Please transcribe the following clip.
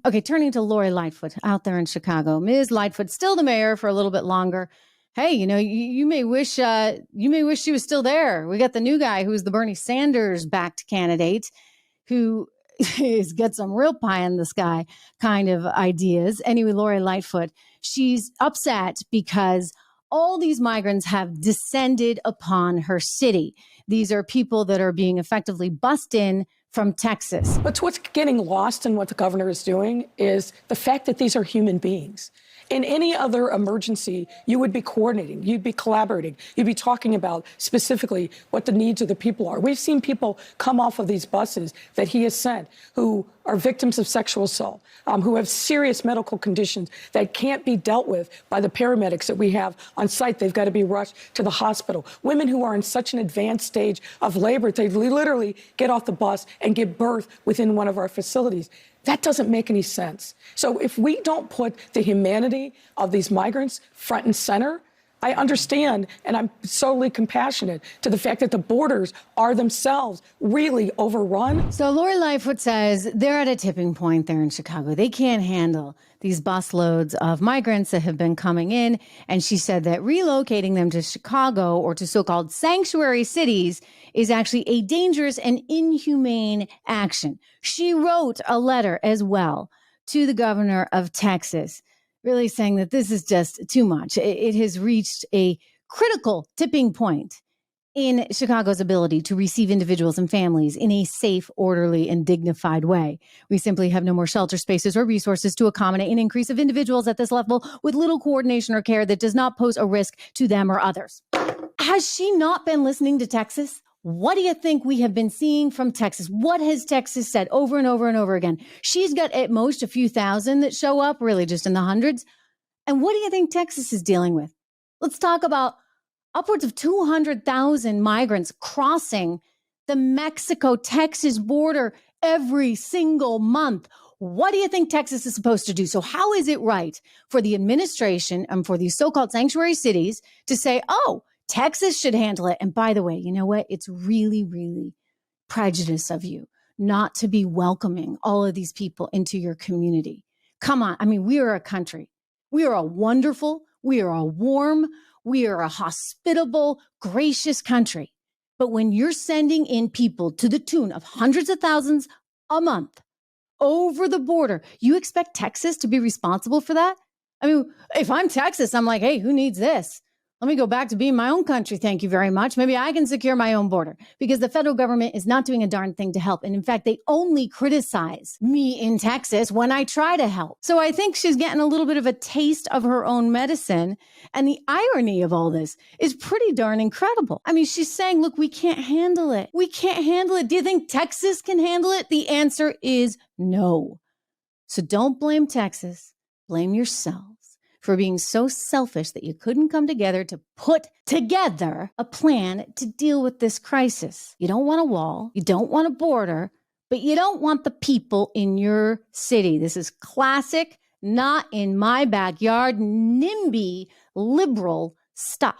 Okay, turning to Lori Lightfoot out there in Chicago. Ms. Lightfoot, still the mayor for a little bit longer. Hey, you may wish she was still there. We got the new guy who's the Bernie Sanders backed candidate who has got some real pie in the sky kind of ideas. Anyway, Lori Lightfoot, she's upset because all these migrants have descended upon her city. These are people that are being effectively bussed in from Texas. But what's getting lost in what the governor is doing is the fact that these are human beings. In any other emergency, you would be coordinating, you'd be collaborating, you'd be talking about specifically what the needs of the people are. We've seen people come off of these buses that he has sent who are victims of sexual assault, who have serious medical conditions that can't be dealt with by the paramedics that we have on site. They've got to be rushed to the hospital. Women who are in such an advanced stage of labor, they literally get off the bus and give birth within one of our facilities. That doesn't make any sense. So if we don't put the humanity of these migrants front and center, I understand, and I'm solely compassionate to the fact that the borders are themselves really overrun. So Lori Lightfoot says they're at a tipping point there in Chicago. They can't handle these busloads of migrants that have been coming in. And she said that relocating them to Chicago or to so-called sanctuary cities is actually a dangerous and inhumane action. She wrote a letter as well to the governor of Texas, really saying that this is just too much. It has reached a critical tipping point in Chicago's ability to receive individuals and families in a safe, orderly, and dignified way. We simply have no more shelter spaces or resources to accommodate an increase of individuals at this level with little coordination or care that does not pose a risk to them or others. Has she not been listening to Texas? What do you think we have been seeing from Texas? What has Texas said over and over and over again? She's got at most a few thousand that show up, really just in the hundreds. And what do you think Texas is dealing with? Let's talk about upwards of 200,000 migrants crossing the Mexico-Texas border every single month. What do you think Texas is supposed to do? So how is it right for the administration and for these so-called sanctuary cities to say, oh, Texas should handle it? And by the way, you know what? It's really, really prejudice of you not to be welcoming all of these people into your community. Come on. I mean, we are a country. We are a wonderful, we are a warm, we are a hospitable, gracious country. But when you're sending in people to the tune of hundreds of thousands a month over the border, you expect Texas to be responsible for that? I mean, if I'm Texas, I'm like, hey, who needs this? Let me go back to being my own country. Thank you very much. Maybe I can secure my own border because the federal government is not doing a darn thing to help. And in fact, they only criticize me in Texas when I try to help. So I think she's getting a little bit of a taste of her own medicine. And the irony of all this is pretty darn incredible. I mean, she's saying, look, we can't handle it. We can't handle it. Do you think Texas can handle it? The answer is no. So don't blame Texas. Blame yourself for being so selfish that you couldn't come together to put together a plan to deal with this crisis. You don't want a wall, you don't want a border, but you don't want the people in your city. This is classic, not in my backyard, NIMBY liberal stuff.